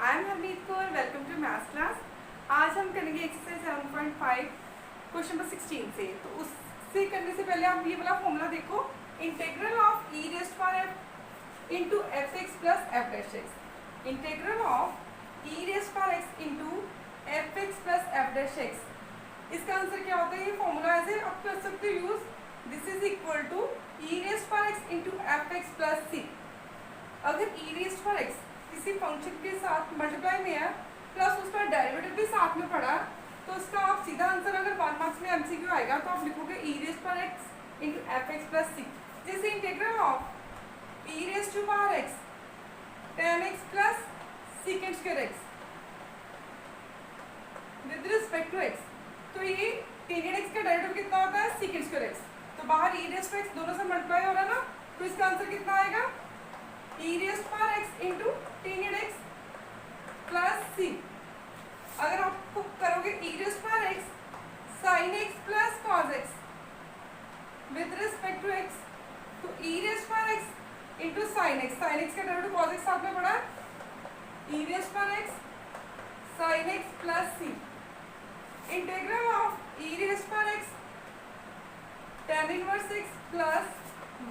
I am Harmeet Kaur, welcome to maths class. आज हम करेंगे एक्सरसाइज 7.5 क्वेश्चन नंबर 16 से। तो उससे करने से पहले आप ये वाला फॉर्मूला देखो, integral of e raised power F into f x plus f dash x. Integral of e raised power x into f x plus f dash x. इसका आंसर क्या होता है? ये फॉर्मूला ऐसे आप कर सकते हो use, this is equal to e raised power x into f x plus c. अगर ई रेज़्ड पावर एक्स किसी फंक्शन के साथ मल्टीप्लाई में है प्लस उसका डेरिवेटिव भी साथ में पड़ा, तो उसका आप सीधा आंसर अगर 1 मार्क्स में एमसीक्यू आएगा तो आप लिखोगे e raised power x into f x plus c. जैसे integral of e raised to power x tan x plus second square x with respect to x. तो ये tan x का डेरिवेटिव कितना होता है? Second square x. तो बाहर ई raised to x दोनों से मल्टीप्लाई हो रहा है ना, तो इसका आंसर कितना आएगा? E raised power x into tan x plus c. अगर आप करोगे e raised power x sine x plus cos x with respect to x, तो e raised power x into sine x का डेरिवेटिव कॉस एक्स साथ में पड़ा है, e raised power x sine x plus c. Integral of e raised power x tan inverse x plus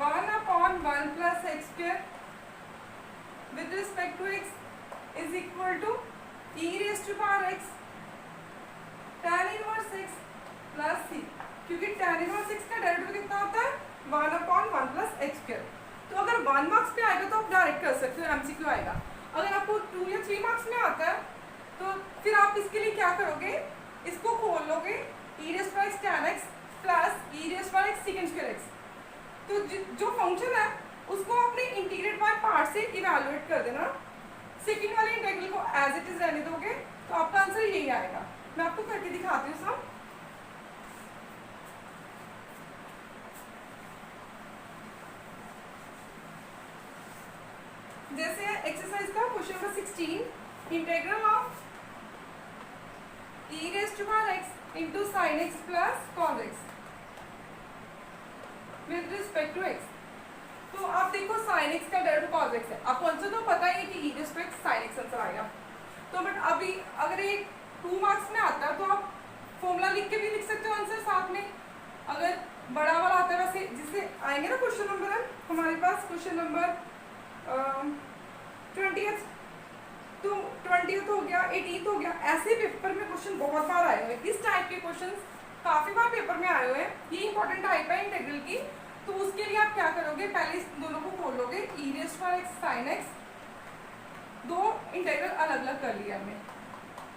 1/1 plus x square with respect to x is equal to e raised to power x tan inverse x plus c, क्योंकि tan inverse x का derivative कितना होता है? 1/1 plus x square. तो अगर 1 marks पे आएगा तो आप डायरेक्ट कर सकते हो, एमसीक्यू आएगा। अगर आपको 2 या 3 मार्क्स में आता है तो फिर आप इसके लिए क्या करोगे? इसको खोल लोगे e raised to x tan x plus e raised to x secant square x। तो जो फंक्शन है उसको आपने इंटीग्रेट बाय पार्ट से इवैल्यूएट कर देना। सेकंड वाले इंटीग्रल को एज इट इज रहने दोगे तो आपका आंसर यही आएगा। मैं आपको करके दिखाती हूँ सब। जैसे एक्सरसाइज का question number 16, integral of e raised to power x into sine x plus cos x with respect to x. तो आप देखो sin x का डेरिवेटिव cos x है, आपको आंसर तो पता ही है कि e raised to x sin x answer आएगा। तो बट अभी अगर ये 2 मार्क्स में आता है तो आप फॉर्मूला लिख के भी लिख सकते हो आंसर साथ में। अगर बड़ा वाला आता है वैसे जिससे आएंगे ना क्वेश्चन नंबर हमारे पास, क्वेश्चन नंबर 20th, तो 20th हो गया, 18th हो गया, ऐसे पेपर में क्वेश्चन बहुत बार आए हुए हैं। इस टाइप के क्वेश्चन काफी बार पेपर में आए हुए हैं। ये इंपॉर्टेंट टाइप है इंटीग्रल की। तो उसके लिए आप क्या करोगे? पहले इस दोनों को खोल लोगे, e raised to power x sine x, दो इंटीग्रल अलग अलग कर लिया हमने,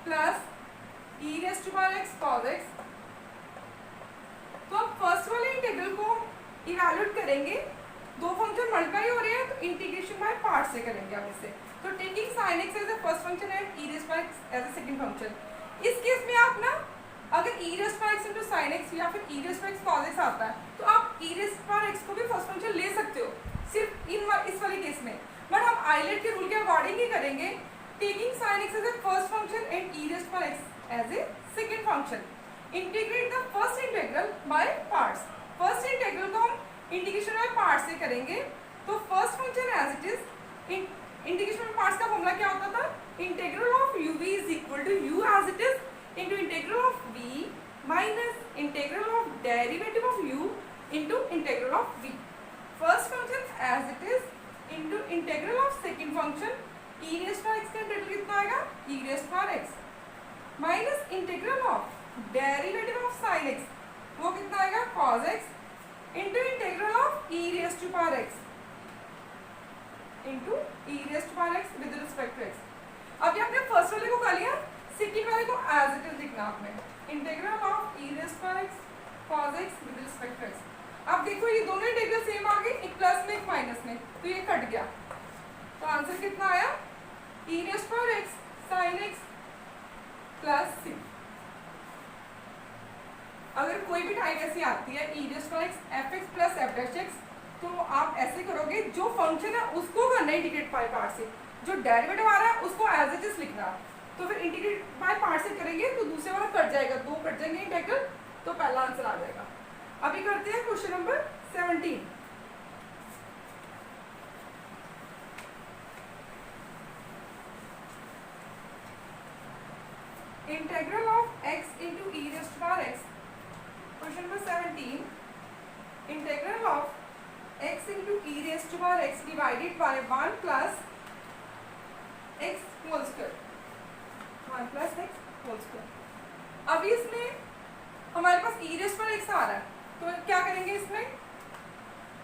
plus e raised to power x cos x. तो अब फर्स्ट वाले इंटीग्रल को इवैल्यूएट करेंगे, दो फंक्शन मल्टीप्लाई हो रहे हैं तो इंटीग्रेशन बाय पार्ट से करेंगे हम इसे। तो taking sine x as a first function and e raised to power x as a second function. इस केस में आप ना अगर e raised to power x into sine x या फिर e raised to x cos x आता है तो आप e raised to power x को भी फर्स्ट फंक्शन ले सकते हो, सिर्फ इस वाले केस में। बट हम आइलेट के रूल के अकॉर्डिंग ही करेंगे, taking sine x as a first function and e raised to power x as a second function. Integrate the first integral by parts. First integral को हम इंटीग्रेशन बाय पार्ट्स से करेंगे। तो first function as it is, integration by parts का formula क्या होता था? Integral of u v is equal to u as it is into integral of v minus integral of derivative of u into integral of v. First function as it is into integral of second function e raised to x का integral कितना आएगा? e raised to x minus integral of derivative of sin x, वो कितना आएगा? cos x into integral of e raised to power x into e raised to power x with respect to x। अब ये आपने first वाले को कर लिया, सेकंड वाले को एज इट इज लिखना आपने, integral of e raised to power x cos x with respect to x. अब देखो ये दोनों इंटीग्रल सेम आ गए, एक प्लस में एक माइनस में, तो ये कट गया। तो आंसर कितना आया? E raised to power x sine x plus c. अगर कोई भी टाइप ऐसी आती है e raised to power x f x plus f dash x, तो आप ऐसे करोगे, जो फंक्शन है उसको करना इंटीग्रेट बाय पार्ट से, जो डेरिवेटिव आ रहा है उसको एज इट इज लिखना। तो फिर इंटीग्रेट बाय पार्ट से करेंगे तो दूसरे वाला कट जाएगा, दो कट जाएंगे इंटीग्रल, तो पहला आंसर आ जाएगा। अभी करते हैं question number 17। Integral of x into e raised power x, question number 17, integral of x into e raised power x divided by 1 plus x whole square, 1 plus x whole square. अभी इसमें हमारे पास e raised power x आ रहा है, तो क्या करेंगे, इसमें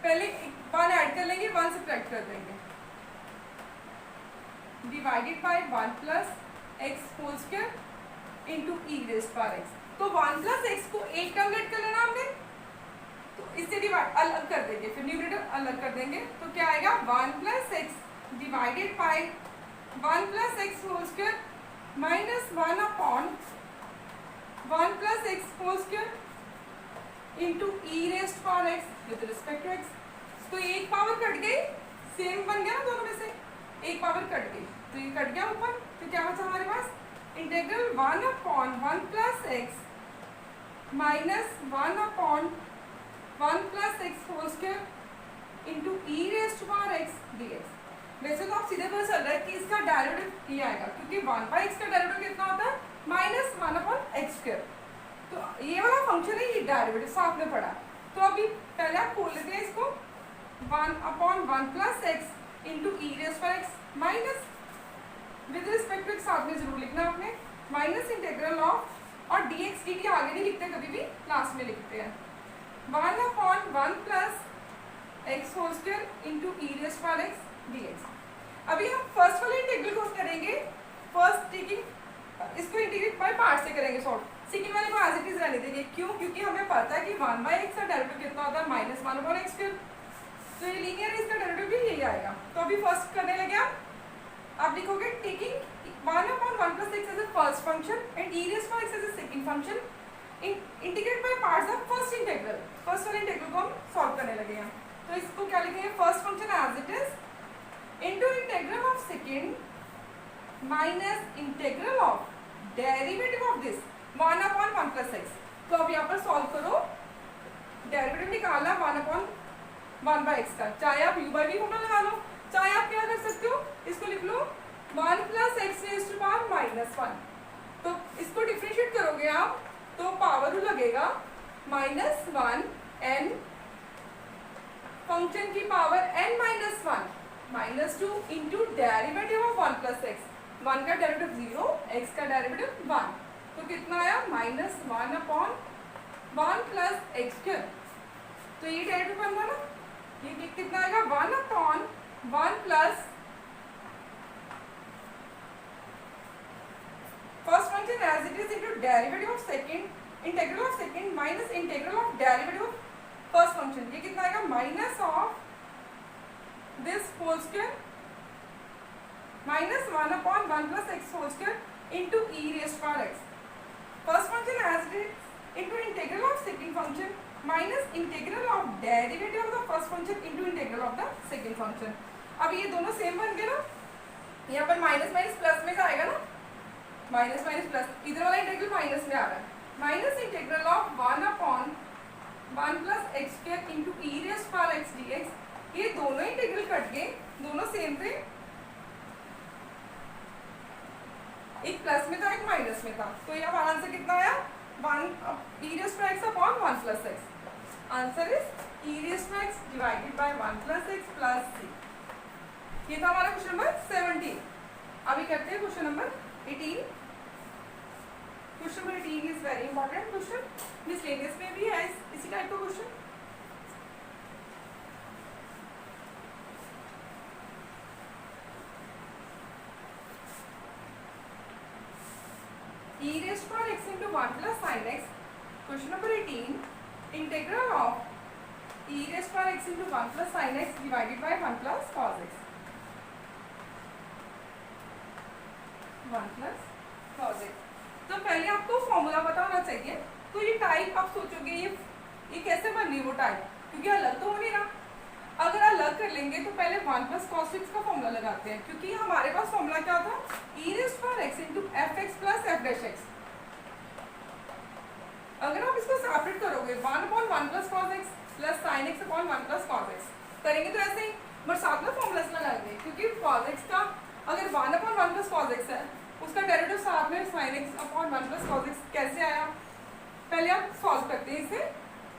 पहले 1 ऐड कर लेंगे, 1 सब्ट्रैक्ट कर देंगे, divided by 1 plus x whole square into e raised power x। तो 1 प्लस x को एक टर्म लेट कर लेना हमने, तो इससे डिवाइड अलग कर देंगे, फिर न्यूमरेटर अलग कर देंगे, तो क्या आएगा 1 plus x divided by 1 plus x whole square minus 1 upon 1 plus x whole square into e raised power x with respect to x। तो एक पावर कट गई, सेम बन गया ना दोनों में से, एक पावर कट गई, तो ये कट गया ऊपर, तो क्या बचा हमारे पास, integral 1 upon 1 plus x minus 1 upon 1 plus x whole square into e raised power x dx। वैसे तो आप सीधे पता चल रहा है कि इसका डेरिवेटिव ये आएगा, क्योंकि 1 बाई x का डेरिवेटिव कितना होता है, माइनस 1 अपॉन x स्क्वायर। तो ये वाला फंक्शन है, ये डेरिवेटिव साथ में पड़ा। तो अभी पहले आप खोल लेते हैं इसको, 1 upon 1 plus x into e raised power x minus with respect to x साथ में जरूर लिखना आपने, माइनस इंटेग्रल ऑफ, और dx dt आगे नहीं लिखते, कभी भी लास्ट में लिखते हैं, 1 upon 1 plus x whole square into e raised power x dx। अभी हम फर्स्ट वाले इंटीग्रल को करेंगे, फर्स्ट टेकिंग इसको इंटीग्रेट बाय पार्ट से करेंगे सॉल्व, सेकंड वाले को एज इट इज रहने देंगे। क्यों? क्योंकि हमें पता है कि 1 बाय x का डेरिवेटिव कितना होता है, माइनस 1 अपॉन x स्क्वायर, तो ये लीनियर है, इसका डेरिवेटिव भी यही आएगा। तो अभी फर्स्ट करने लगे आप लिखोगे taking 1 upon 1 plus x as a first function and e raise power x as a second function, integrate by parts of first integral. First वाले इंटीग्रल को हम सॉल्व करने लगे हैं, तो इसको क्या लिखेंगे, first function as it is into integral of second minus integral of derivative of this 1 upon 1 plus x। तो अब यहाँ पर सॉल्व करो, डेरिवेटिव निकालना 1 अपॉन 1 बाय x का, चाहे आप u बाय v फॉर्मूला लगा लो, चाहे आप क्या कर सकते हो, इसको लिख लो 1 plus x raise to power minus 1। तो इसको डिफरेंशिएट करोगे आप, तो पावर लगेगा माइनस 1 n फंक्शन की power n minus 1 minus 2 into derivative of 1 plus x. 1 का डेरिवेटिव 0, x का डेरिवेटिव 1, तो कितना आया, minus 1 upon 1 plus x square. तो ये डेरिवेटिव बन रहा ना, ये कितना आएगा, 1 upon 1 plus first function as it is into derivative of second integral of second minus integral of derivative of first function. ये कितना आएगा, minus of this whole square minus 1 upon 1 plus x whole square into e raise power x. First function as it is into integral of second function minus integral of derivative of the first function into integral of the second function. अब ये दोनों same बन गए ना, यहाँ पर minus minus plus में आएगा ना, माइनस माइनस प्लस, इधर वाला इंटीग्रल माइनस में आ रहा है, minus integral of 1 upon 1 plus x square into e raise power x dx. ये दोनों इंटीग्रल कट गए, दोनों सेम थे, एक प्लस में था एक माइनस में था, तो ये हमारा आंसर कितना आया, 1 e raise power x upon 1 plus x. Answer is e raise power x divided by 1 plus x plus C. ये था हमारा क्वेश्चन नंबर 17। अभी करते हैं question number 18। Question number 18 is very important question, miscellaneous में भी है इसी टाइप का question. e raised to x into 1 plus sin x। Question number 18, integral of e raised to x into 1 plus sin x divided by 1 plus cos x। 1 plus cos x। तो पहले आपको formula पता होना चाहिए। तो ये type आप सोचोगे ये कैसे बन रही है वो टाइप, क्योंकि अलग तो हो नहीं रहा। अगर अलग कर लेंगे तो पहले 1 plus cos x का फॉर्मूला लगाते हैं, क्योंकि हमारे पास फॉर्मूला क्या था, e raised to x into fx plus f dash x। अगर आप इसको सेपरेट करोगे 1 upon 1 plus cos x plus sin x upon 1 plus cos x करेंगे तो ऐसे ही, बट साथ में फॉर्मूलास लगाएंगे, क्योंकि cos x का अगर 1 upon 1 plus cos x है, उसका डेरिवेटिव साथ में sin x upon 1 plus cos x कैसे आया, पहले आप सॉल्व करते हैं इसे,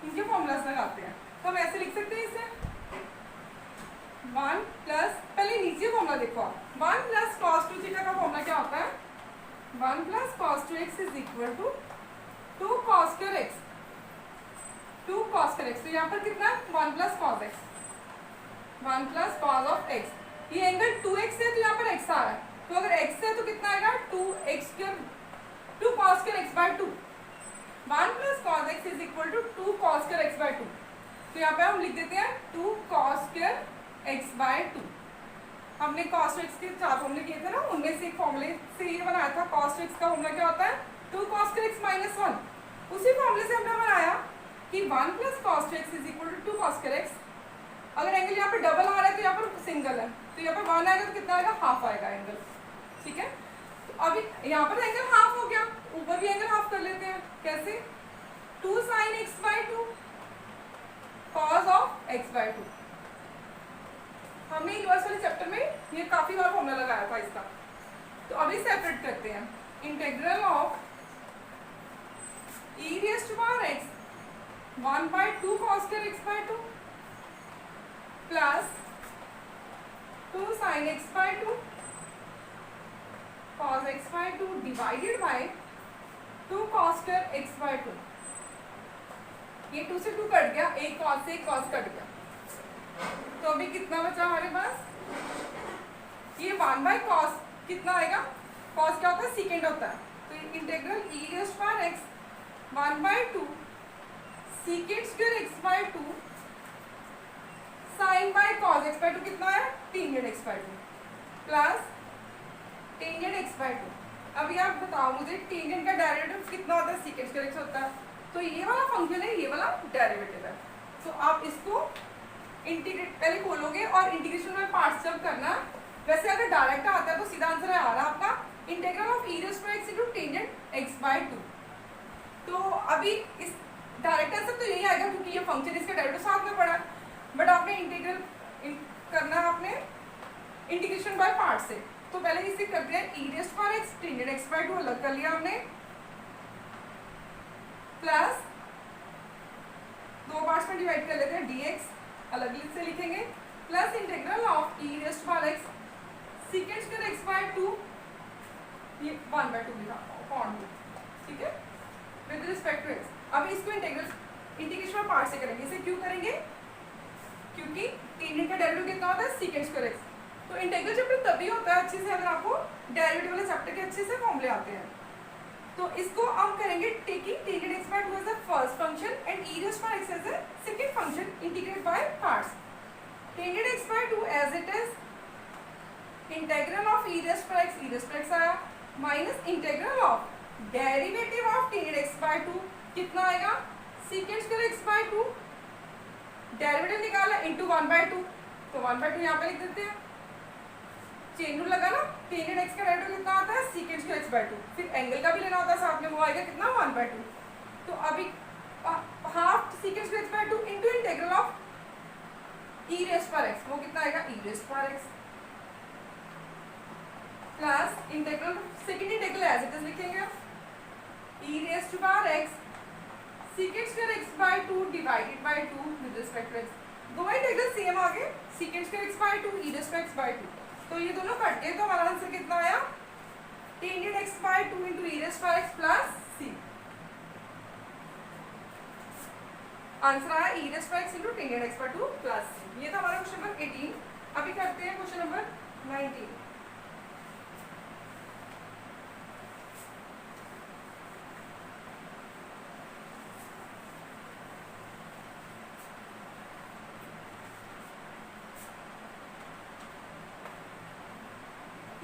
इनके फॉर्मूलाज लगाते हैं। तो हम ऐसे लिख सकते हैं इसे 1 प्लस, पहले नीचे फॉर्मूला देखो आप, 1 प्लस cos 2 थीटा का फॉर्मूला क्या होता है, 1 plus cos 2x is equal to 2 cos square x, 2 cos square x। तो यहाँ पर कितना है 1 plus cos x, 1 plus cos of x। ये एंगल 2x है तो यहाँ पर x आ रहा है, तो अगर x है तो कितना आएगा 2x square, 2 cos square x by 2, 1 plus cos x is equal to 2 cos square x by 2। तो यहाँ पे हम लिख देते हैं 2 cos स्क्वायर x बाय 2। हमने cos x के 4 फॉर्मूले किए थे ना, उनमें से एक फॉर्मूले से ये बनाया था। cos x का फॉर्मूला क्या होता है 2 cos स्क्वायर x माइनस 1। उसी फॉर्मूले से हमने बनाया कि 1 plus cos x is equal to 2 cos square x। अगर एंगल यहाँ पे डबल आ रहा है तो यहाँ पर सिंगल है, तो यहाँ पर 1 आएगा तो कितना आएगा, हाफ आएगा एंगल। ठीक है, तो अभी यहाँ पर एंगल हाफ हो गया, ऊपर भी एंगल हाफ कर लेते हैं। कैसे, 2 sin x by 2 cos of x by 2। हमने इनवर्स वाले चैप्टर में ये काफी बार फॉर्मूला लगाया था इसका। तो अभी सेपरेट करते हैं, integral of e raise to power x 1 by 2 cos square x by 2 plus 2 sin x by 2 cos x by 2 divided by 2 cos square x by 2। ये 2 से 2 कट गया, एक cos से एक cos कट गया, तो अभी कितना बचा हमारे पास, ये 1 बाय cos कितना आएगा, cos क्या होता है, सीकेंड होता है। तो integral e raise to power x 1 by 2 secant square x by 2 sine by cos x by 2 कितना है, tangent x by 2 plus tangent x by 2। अभी आप बताओ मुझे टेंजेंट का डेरिवेटिव कितना होता है, सीकेंड स्क्वायर x होता है। तो ये वाला फंक्शन है, ये वाला डेरिवेटिव है। तो आप इसको इंटीग्रेट पहले खोलोगे और इंटीग्रेशन में पार्ट्स जब करना, वैसे अगर डायरेक्ट आता है तो सीधा आंसर आ रहा है आपका integral of e raise to x into tangent x by 2। तो अभी इस डायरेक्ट आंसर तो यही आएगा क्योंकि ये फंक्शन इसका डेरिवेटिव साथ में पड़ा है, बट आपने इंटीग्रल करना है आपने इंटीग्रेशन बाय पार्ट से। तो पहले इसे करते हैं e raise to power x tangent x by 2 अलग कर लिया हमने, प्लस 2 पार्ट्स में डिवाइड कर लेते हैं dx अलग से लिखेंगे, plus integral of e raise to power x secant square x by 2, ये 1 बाय 2 लिखा अपॉन 2। ठीक है, विद रिस्पेक्ट टू x। अब इसको इंटीग्रेशन पार्ट से करेंगे। इसे क्यों करेंगे, क्योंकि टेंजेंट का डेरिवेटिव कितना होता है, सीकेंड स्क्वायर x। तो इंटीग्रल चैप्टर तभी होता है अच्छे से अगर आपको डेरिवेटिव वाले चैप्टर के अच्छे से फॉर्मूले आते हैं। तो इसको हम करेंगे taking tangent x by 2 as the first function and e raise to power x as the second function, integrate by parts. Tangent x by 2 as it is integral of e raise to x, e raise to x आया, minus integral of derivative of tangent x by 2 कितना आएगा, secant square x by 2, derivative निकाला into 1 by 2। तो 1 by 2 यहाँ पे लिख देते हैं, चेन रूल लगा ना, टेंजेंट x का डेरिवेटिव कितना आता है, सीकेंड स्क्वायर x बाय 2। फिर एंगल का भी लेना होता है साथ में, वो आएगा कितना 1 बाय 2। तो अभी half secant square x by 2 into integral of e raise to power x, वो कितना आएगा e raise to power x plus integral second integral as it is लिखेंगे e raise to power x secant square x by 2 divided by 2 with respect to x। दो integral same आ गए, secant square x by 2 e raise to x by 2। तो ये दोनों cut गए, तो हमारा आंसर कितना आया, tangent x by 2 into e raise to power x plus c। Answer आया e raise to power x into tangent x by 2 plus c। ये था हमारा क्वेश्चन नंबर 18। अभी करते हैं question number 19।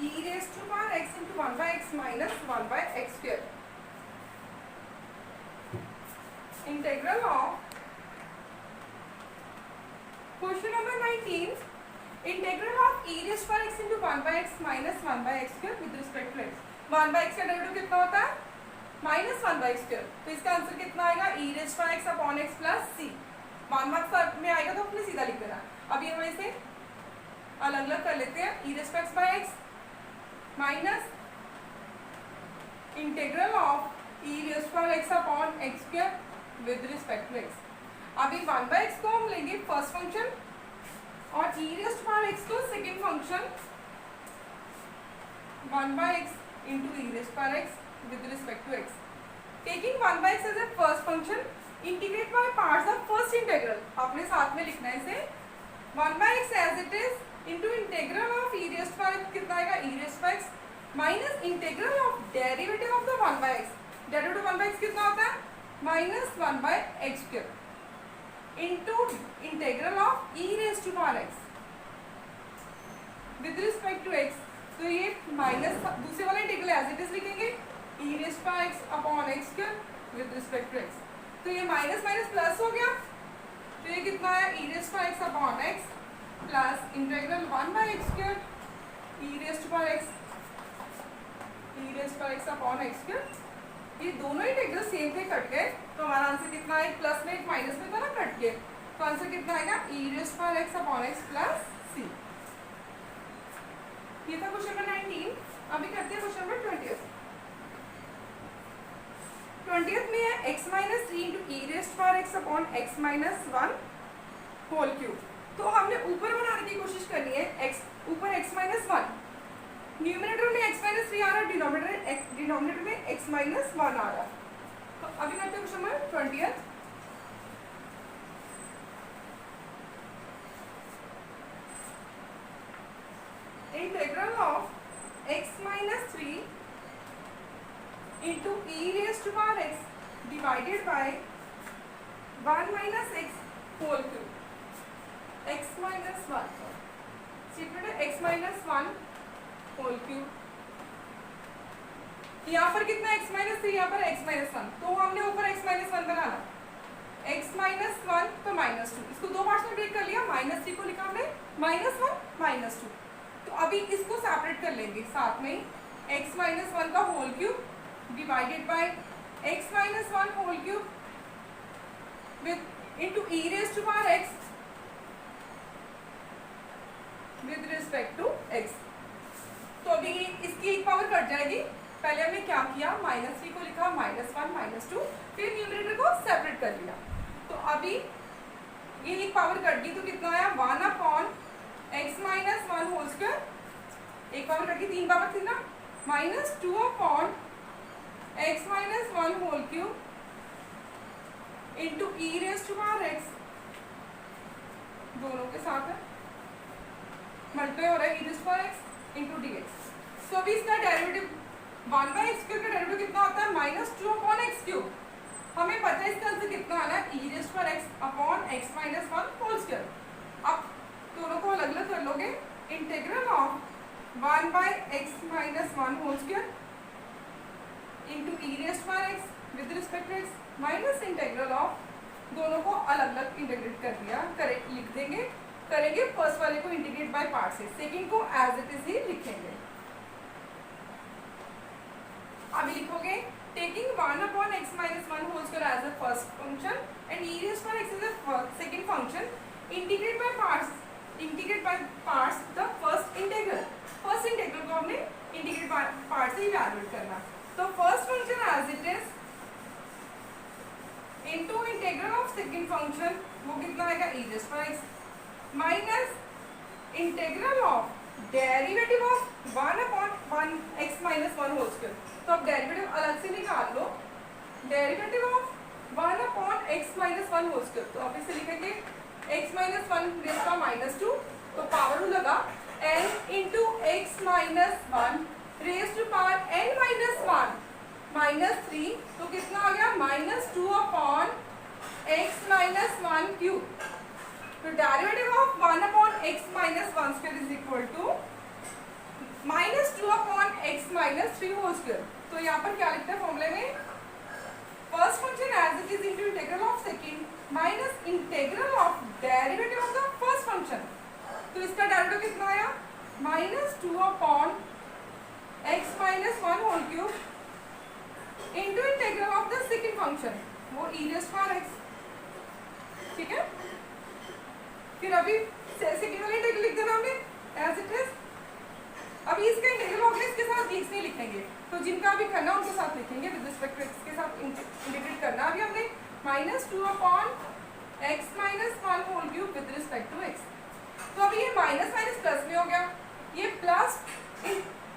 e raised to power x into 1 by x minus 1 by x square. Integral of question number 19. Integral of e raised to power x into 1 by x minus 1 by x square with respect to x. 1 by x का derivative कितना होता है, minus 1 by x square। तो इसका answer कितना आएगा, e raised to power x upon x plus c। 1 marks में आएगा तो अपने सीधा लिख देना। अब ये हम इसे अलग अलग कर लेते हैं, e raised to x by x minus integral of e raise to power x upon x square with respect to x. अभी 1/x को हम लेंगे फर्स्ट फंक्शन और e raise to power x को second function 1/x into e raise to power x with respect to x. Taking 1/x as a first function, integrate by parts of first integral. आपने साथ में लिखना है इसे 1/x as it is into integral of e raise to power x कितना आएगा, e raise to power x minus integral of derivative of the 1/x। Derivative 1/x कितना होता है, minus 1/x square into integral of e raise to power x with respect to x. तो ये minus दूसरे वाला integral as it is लिखेंगे e raise to power x upon x square with respect to x. तो ये minus minus plus हो गया, तो ये कितना है, e raise to power x upon x plus integral 1/x square e raise to power x, e raise to power x upon x square. ये दोनों इंटीग्रल सेम थे, कट गए, तो हमारा आंसर कितना है, प्लस में एक माइनस में था ना, कट गए, तो आंसर कितना आएगा, e raise to power x upon x plus C. ये था क्वेश्चन नंबर 19। अभी करते हैं क्वेश्चन नंबर 20। 20th में है x minus 3 into e raise to power x upon x minus 1 whole cube. तो हमने ऊपर बनाने की कोशिश करनी है, x ऊपर x माइनस 1, न्यूमरेटर में x माइनस 3 आ रहा है, डिनोमिनेटर में x माइनस 1 आ रहा है। तो अभी करते हैं question number 20th। Integral of x minus 3 into e raise to power x divided by 1 minus x whole cube. x minus 1 सीक्रेट है x माइनस 1 होल क्यूब। यहाँ पर कितना x माइनस 3, यहाँ पर x माइनस 1, तो हमने ऊपर x माइनस 1 बनाना, x माइनस 1 तो माइनस 2, इसको दो पार्ट्स में ब्रेक कर लिया, माइनस 3 को लिखा हमने माइनस 1 माइनस 2। तो अभी इसको सेपरेट कर लेंगे साथ में, x माइनस 1 का whole cube divided by x minus 1 whole cube with into e raise to power x with respect to x। तो अभी इसकी एक पावर कट जाएगी, पहले हमने क्या किया, माइनस 3 को लिखा माइनस 1 माइनस 2, फिर न्यूमरेटर को सेपरेट कर लिया। तो अभी ये एक पावर कट गई, तो कितना आया, 1 upon x minus 1 whole square, एक पावर कट गई, 3 पावर थी ना, minus 2 upon x minus 1 whole cube into e raise to power x, दोनों के साथ है मल्टीप्लाई हो रहा है, e raise to power x into d x. तो अभी इसका डेरिवेटिव 1/x क्यूब का डेरिवेटिव कितना होता है, माइनस 2 अपॉन एक्स क्यूब। हमें पता है इसका आंसर कितना आना है, e raise to power x upon x minus 1 whole square. अब दोनों को अलग अलग कर लोगे, integral of 1/x minus 1 whole square into e raise to power x with respect to x minus integral of, दोनों को अलग अलग इंटीग्रेट कर दिया, करेक्ट लिख देंगे, करेंगे फर्स्ट वाले को इंटीग्रेट बाय पार्ट से, सेकंड को एज इट इज ही लिखेंगे। अभी लिखोगे taking 1 upon x minus 1 whole square as a first function and e raise to power x as a second function, integrate by parts the first integral. First integral को हमने integrate by part से evaluate करना। तो first function as it is into integral of second function, वो कितना आएगा, e raise to power x minus integral of derivative of 1 upon 1 x minus 1 whole square. तो अब डेरिवेटिव अलग से निकाल लो, derivative of 1 upon x minus 1 whole square. तो अब इसे लिखेंगे x माइनस 1 रेज़ का माइनस 2, तो पावर लगा n into x minus 1 raise to power n minus 1 minus 3, तो कितना आ गया, minus 2 upon x minus 1 cube. तो derivative of 1 upon x minus 1 square is equal to minus 2 upon x minus 3 whole square. तो यहाँ पर क्या लिखते हैं फॉर्मूले में, first function as it is into integral of second minus integral of derivative of the first function. तो इसका डेरिवेटिव कितना आया, minus 2 upon x minus 1 whole cube into integral of the second function, वो e raise to power x. ठीक है, फिर अभी second वाले इंटीग्रल लिख देना हमने एज इट इज। अभी इसका इंटीग्रल हो गया, इसके साथ बीच नहीं लिखेंगे, तो जिनका भी करना उनके साथ लिखेंगे, विद रिस्पेक्ट टू एक्स के साथ इंटीग्रेट करना। अभी हमने -2/x - 1 whole cube with respect to x, तो अभी ये माइनस माइनस प्लस में हो गया, ये plus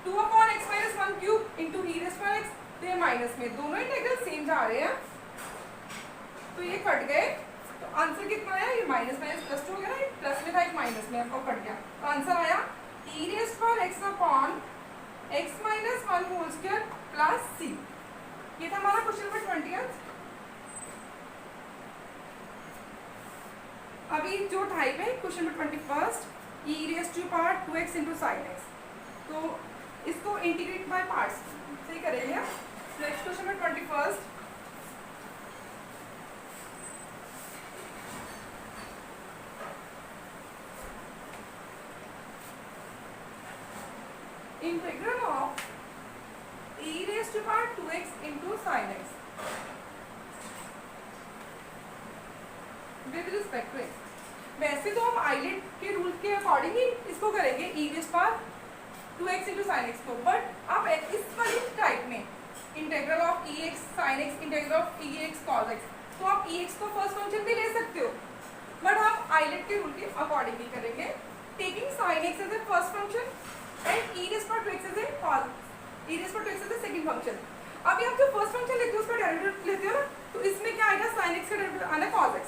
2/x - 1 cube into e raise to x, तो ये माइनस में, दोनों इंटीग्रल सेम जा रहे हैं तो ये कट गए। तो आंसर कितना आया, ये माइनस माइनस प्लस 2 हो गया ना, प्लस में था एक माइनस में, आपको कट गया, तो आंसर आया e raise to x - 1 whole square plus c। ये था हमारा क्वेश्चन नंबर 20। अभी जो टाइप है question number 21, e raise to power 2x into sine x, तो इसको इंटीग्रेट बाय पार्ट्स से करेंगे। Next question number 21, integral of e raised to power 2x into sin x with respect to x। वैसे तो हम islet के rule के according ही इसको करेंगे e raised to power 2x into sin x को, बट आप इस वाली टाइप में integral of ex sin x, integral of ex cos x, तो आप ex को फर्स्ट फंक्शन भी ले सकते हो, बट हम आइलेट के रूल के अकॉर्डिंग ही करेंगे, taking sin x as a first function and e raised to power 2x as a e raised to power 2x as a second function. अभी आप जो फर्स्ट फंक्शन लेते हो उसका डेरिवेटिव लेते हो ना, तो इसमें क्या आएगा, sin x का डेरिवेटिव आना cos x,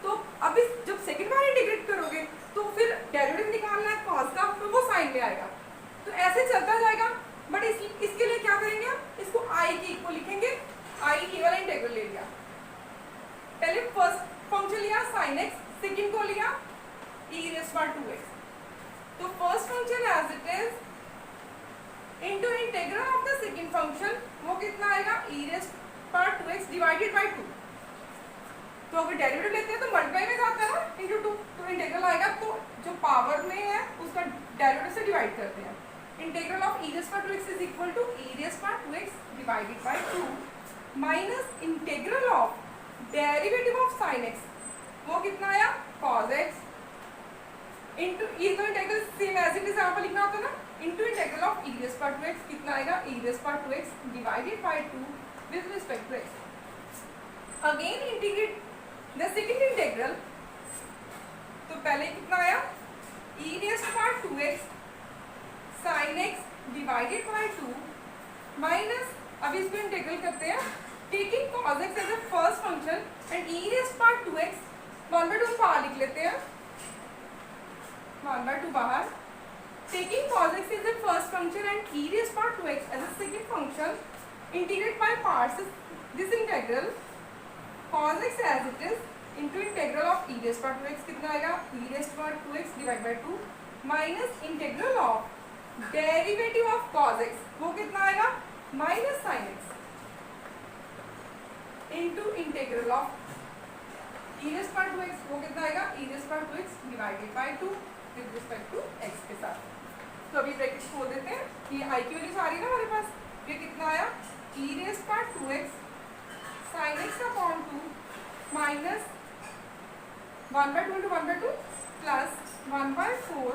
तो अभी जब सेकंड बार इंटीग्रेट करोगे तो फिर डेरिवेटिव निकालना है cos का, तो वो sin में आएगा, तो ऐसे चलता जाएगा। बट इसके लिए क्या करेंगे, आप इसको i के इक्वल लिखेंगे, i ये वाला इंटीग्रल ले लिया, पहले फर्स्ट फंक्शन लिया sin x, सेकंड को लिया e raised to power 2x, तो first function as it is into integral of the second function, वो कितना आएगा, e raised to power 2x divided by 2, तो अगर डेरिवेटिव लेते हैं तो मल्टीप्लाई में जाता है ना इंटू 2, तो इंटीग्रल आएगा, तो जो पावर में है उसका डेरिवेटिव से डिवाइड करते हैं। Integral of e raised to power 2x is equal to e raised to power 2x divided by 2 minus integral of derivative of sin x, वो कितना आया, cos x इंटू, ये तो integral same as it is यहाँ पर लिखना होता है ना, into integral of e raised to power 2x, कितना आएगा, e raised to power 2x divided by 2 with respect to x। Again integrate the second integral, तो पहले कितना आया, e raised to power 2x sin x divided by 2 minus, अभी इसको integral करते हैं, taking cos x as a first function and e raised to power 2x 1/2 बाहर लिख लेते हैं, 1/2 बाहर, taking cos x as a first function and e raised to power 2x as a second function, integrate by parts this integral cos x as it is into integral of e raised to power 2x, कितना आएगा, e raised to power 2x divided by 2 minus integral of derivative of cos x, वो कितना आएगा, minus sin x into integral of e raised to power 2x, वो कितना आएगा, e raised to power 2x divided by 2 with respect to x के साथ। तो अभी ब्रैकेट खोल देते हैं, ये i की वैल्यू सारी ना हमारे पास, ये कितना आया, e raised to power 2x sin x upon 2 minus 1/2 into 1/2 plus 1/4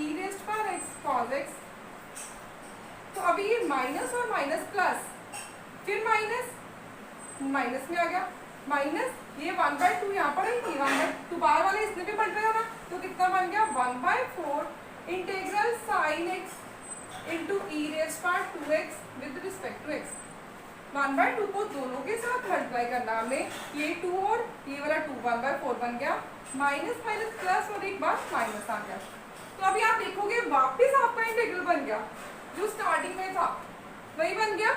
e raised to power x cos x। तो अभी ये माइनस और माइनस प्लस, फिर माइनस माइनस में आ गया, माइनस ये 1/2 यहाँ पर है, ये 1/2 बाहर वाले इसमें भी बढ़ रहा था, तो कितना बन गया, 1/4 integral sin x into e raised to power 2x with respect to x। 1/2 को दोनों के साथ मल्टीप्लाई करना हमें, ये 2 और ये वाला 2 1/4 बन गया, माइनस माइनस प्लस और एक बार माइनस आ गया, तो अभी आप देखोगे वापस आपका इंटीग्रल बन गया, जो स्टार्टिंग में था वही बन गया,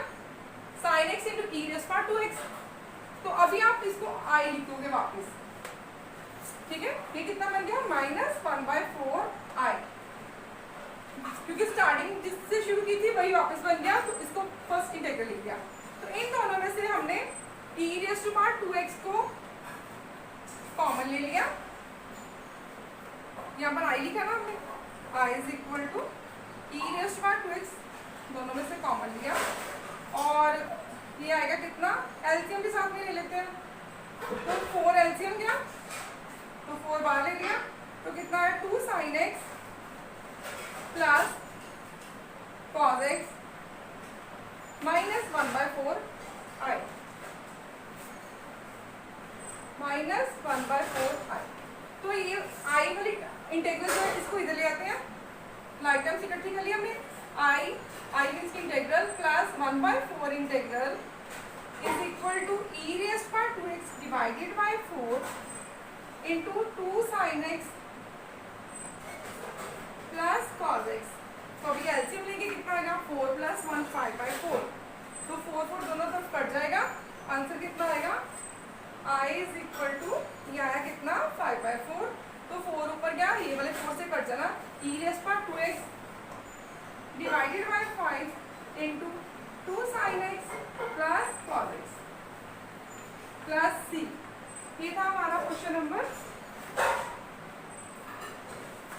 sin x into e raised to power 2x। तो अभी आप इसको i लिखोगे वापस, ठीक है, ये कितना बन गया, माइनस 1/4 i, क्योंकि स्टार्टिंग जिससे शुरू की थी वही वापस बन गया, तो इसको फर्स्ट इंटीग्रल लिख दिया। तो इन दोनों में से हमने e raised to power 2x को कॉमन ले लिया, यहाँ पर i लिखा ना हमने, i is equal to e raised to power 2x, दोनों में से कॉमन लिया, और ये आएगा कितना, एलसीएम भी साथ में ले लेते हैं, तो 4 एलसीएम गया, तो 4 बाहर ले लिया, तो कितना है, 2 sin x प्लस cos x माइनस 1/4 आई, माइनस 1/4 आई। तो ये आई वाली इंटीग्रल जो है इसको इधर ले आते हैं, लाइक टर्म्स इकट्ठी कर लिया हमने। आई मीन्स की integral plus 1/4 integral is equal to e raised by 2x divided by 4 into 2 sin x प्लस cos x। तो अभी एलसीएम लेंगे, कितना आएगा 4 + 1 5/4। तो 4 4 दोनों तरफ कट जाएगा, आंसर कितना आएगा i इज इक्वल टू, ये आया कितना 5/4। तो 4 ऊपर गया, ये वाले 4 से कट जाना, e raised by 2x divided bye 5 into 2 sin x प्लस cos x प्लस c। ये था हमारा क्वेश्चन नंबर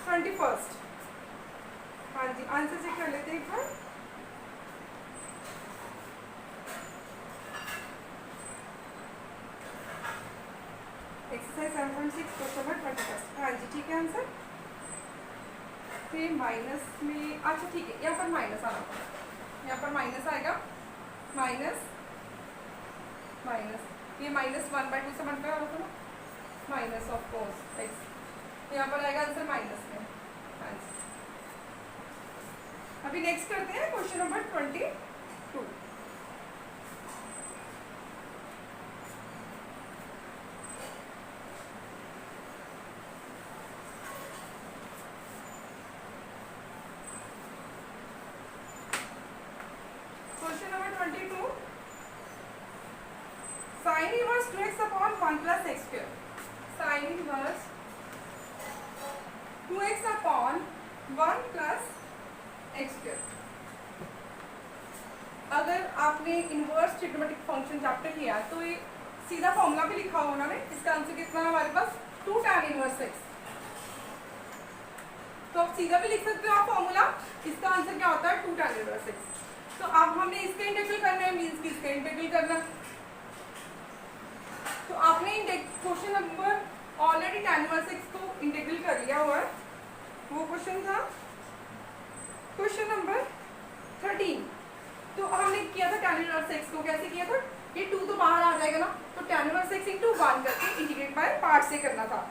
21। हाँ जी, आंसर चेक कर लेते हैं एक बार। Exercise 7.6 question number 21। हाँ जी ठीक है आंसर। फिर माइनस में, अच्छा ठीक है, यहाँ पर माइनस आना पड़ा, यहाँ पर माइनस आएगा, माइनस माइनस, ये माइनस 1/2 से बनता है ना, माइनस ऑफ कोर्स एक्स, यहाँ पर आएगा आंसर माइनस में। हाँ जी, अभी नेक्स्ट करते हैं question number 22। Question number 22, sign inverse 2x upon 1 plus x square. Sign inverse 2x upon 1 plus x square. अगर आपने इनवर्स ट्रिग्नोमेट्रिक फंक्शन चैप्टर किया तो ये सीधा फॉर्मूला भी लिखा होगा उन्होंने। इसका आंसर कितना है हमारे पास 2 tan इनवर्स x। तो आप सीधा भी लिख सकते हो आप फॉर्मूला, इसका आंसर क्या होता है 2 tan इनवर्स x। तो अब हमने इसका इंटीग्रल करना है, मींस कि इसका इंटीग्रल करना। तो आपने question number already tan inverse x को इंटीग्रल कर लिया हुआ है, वो क्वेश्चन था क्वेश्चन नंबर 13। तो हमने किया था tan इनवर्स x को, कैसे किया था, ये 2 तो बाहर आ जाएगा ना, तो tan इनवर्स x इंटू 1 करके इंटीग्रेट बाय पार्ट से करना था।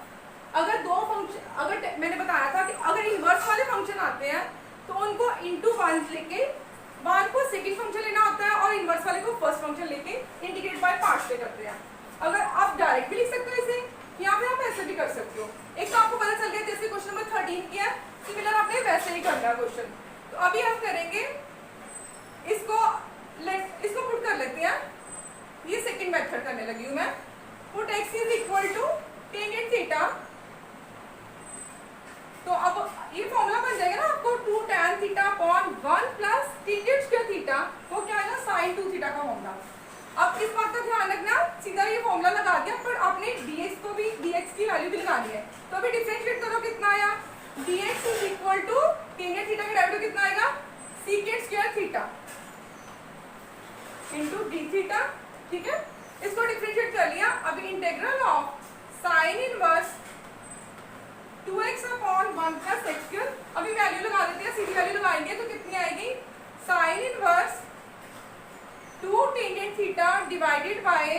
अगर दो फंक्शन, अगर मैंने बताया था कि अगर इनवर्स वाले फंक्शन आते हैं तो उनको इंटू 1 लेके 1 को सेकंड फंक्शन लेना होता है और इनवर्स वाले को फर्स्ट फंक्शन लेके इंटीग्रेट बाय पार्ट से करते हैं। अगर आप डायरेक्ट भी लिख सकते हो इसे, यहाँ पे आप ऐसे भी कर सकते हो। एक तो आपको पता चल गया जैसे क्वेश्चन नंबर 13 किया, सिमिलर आपने वैसे ही करना है क्वेश्चन। तो अभी हम करेंगे इसको पुट कर लेते हैं। ये सेकंड मेथड करने लगी हूँ मैं। Put x is equal to tangent theta. तो अब ये फॉर्मूला बन जाएगा ना आपको 2 tan theta upon 1 plus tangent square theta, वो क्या है ना sin 2 थीटा का फॉर्मूला। अब इस बात का ध्यान रखना, सीधा ये फॉर्मूला लगा दिया पर आपने dx को भी, dx की वैल्यू भी लगानी है। तो अभी डिफरेंशिएट करो, कितना आया dx is equal to tangent theta का डेरिवेटिव कितना आएगा secant square theta into d theta. ठीक है, इसको डिफरेंशिएट कर लिया। अभी integral of sine inverse 2x upon 1 plus x square. अभी वैल्यू लगा देते हैं, सीधी वैल्यू लगाएंगे तो कितनी आएगी sine inverse 2 tangent theta divided by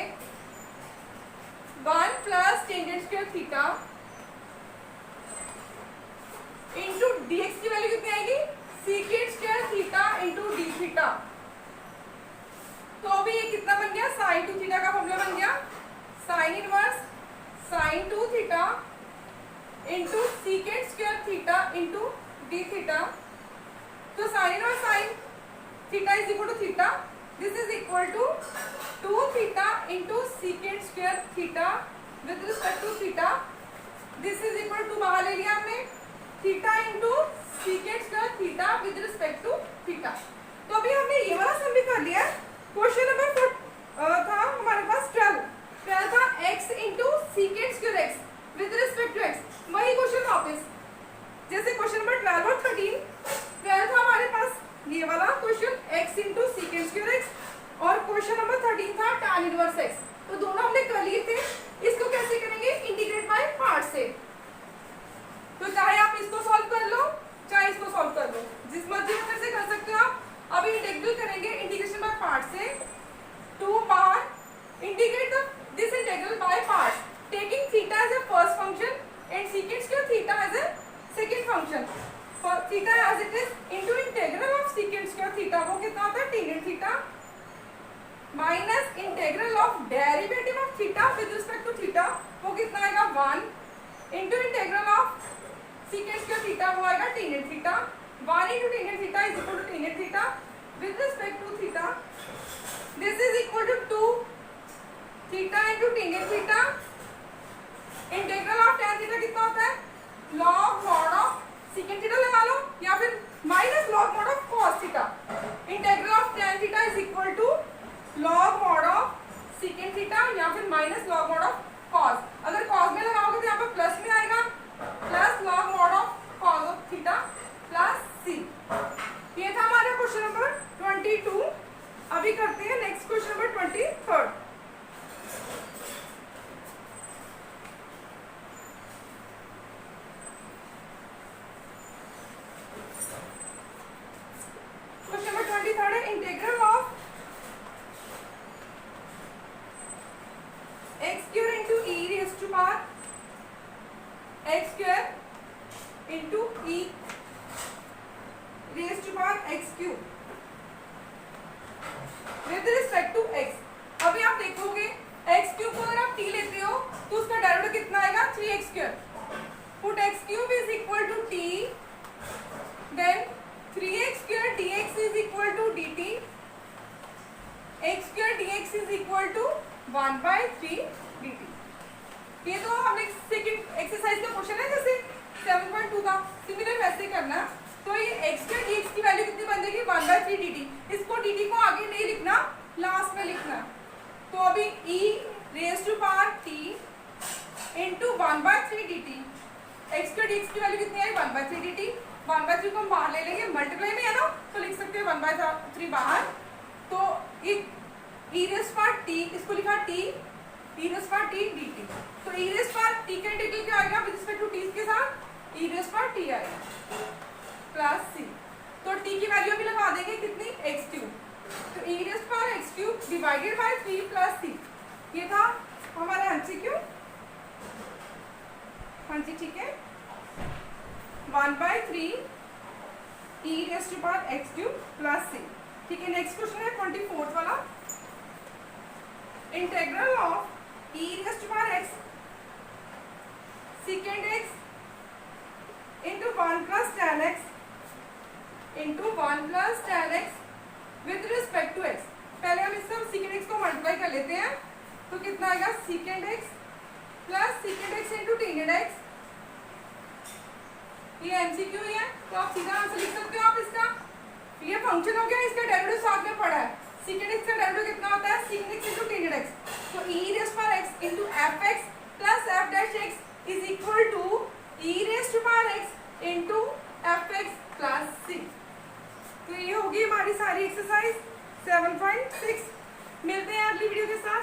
1 plus tangent square theta into dx की वैल्यू कितनी आएगी secant square theta into d theta. तो अभी ये कितना बन गया साइन 2 थीटा का फॉर्मूला बन गया sine inverse sine 2 theta into secant square theta into d theta. तो sine inverse sine theta is equal to theta, this is equal to 2 theta into secant square theta with respect to theta. This is equal to बाहर ले लिया हमने theta into secant square theta with respect to theta. तो अभी हमने ये वाला सम भी कर लिया है। क्वेश्चन नंबर था हमारे पास 12 था x into secant square x with respect to x। वही क्वेश्चन वापस जैसे क्वेश्चन नंबर 12 और 13 था हमारे पास ये वाला question x into secant square x और क्वेश्चन नंबर 13 था tan इनवर्स x। तो दोनों हमने कर लिए थे। इसको कैसे करेंगे इंटीग्रेट बाय पार्ट से। तो चाहे आप इसको सॉल्व कर लो चाहे इसको सॉल्व कर लो, जिस मर्जी मेथड से कर सकते हो आप। अभी इंटीग्रल करेंगे इंटीग्रेशन बाय और theta as it is into integral of second square theta, वो कितना होता है tan theta minus integral of derivative of theta with respect to theta, वो कितना आएगा 1 into integral of second square theta, वो आएगा tan theta 1 into tan theta is equal to tan theta with respect to theta, this is equal to 2 theta into tan theta, integral of tan theta कितना होता है log mod of second theta लगा लो या फिर minus log mod of cos theta, integral of tan theta is equal to log mod of second theta या फिर minus log mod of cos, अगर cos में लगाओगे तो यहाँ पे प्लस में आएगा plus log mod of cos of theta plus c। ये था हमारा क्वेश्चन नंबर 22। अभी करते हैं next question number 23। Integral of x square into e raised to power x square into e raised to power x cube with respect to x। अभी आप देखोगे x cube को अगर आप t लेते हो तो उसका डेरिवेटिव कितना आएगा 3x square, put x cube is equal to t, then 3x square dx is equal to dt, x square dx is equal to 1/3 dt। ये तो हमने सेकंड एक्सरसाइज का क्वेश्चन है जैसे 7.2 का, सिमिलर वैसे करना। तो ये x square dx की वैल्यू कितनी बन जाएगी 1/3 dt, इसको dt को आगे नहीं लिखना लास्ट में लिखना, तो अभी e raised to power t into 1/3 dt, x square dx की वैल्यू कितनी आई 1/3 dt, 1/3 को हम बाहर ले लेंगे, मल्टीप्लाई में है ना तो लिख सकते हैं 1/3 बाहर, तो एक e raised power t, इसको लिखा t e raised power t dt, तो e raised power t का इंटीग्रल क्या आएगा विद रिस्पेक्ट टू t के साथ e raised power t आएगा प्लस c, तो t की वैल्यू भी लगा देंगे कितनी x क्यूब, तो e raised power x cube divided bye 3 plus c। ये था हमारा एमसीक्यू। हाँ जी ठीक है, 1/3 e raised to power x cube plus c। ठीक है, नेक्स्ट क्वेश्चन है 24th वाला, integral of e raised to power x secant x into 1 plus tan x into 1 plus tan x with respect to x। पहले हम इससे secant x को multiply कर लेते हैं, तो कितना आएगा secant x plus secant x into tan x, ये एमसीक्यू ही है तो आप सीधा आंसर लिख सकते हो आप इसका। ये फंक्शन हो गया, इसका डेरिवेटिव साथ में पड़ा है, secant x का डेरिवेटिव कितना होता है secant x into tan x, तो e raised to power x into fx plus f dash x is equal to e raised to power x into fx plus c। तो ये होगी हमारी सारी एक्सरसाइज 7.6। मिलते हैं अगली वीडियो के साथ।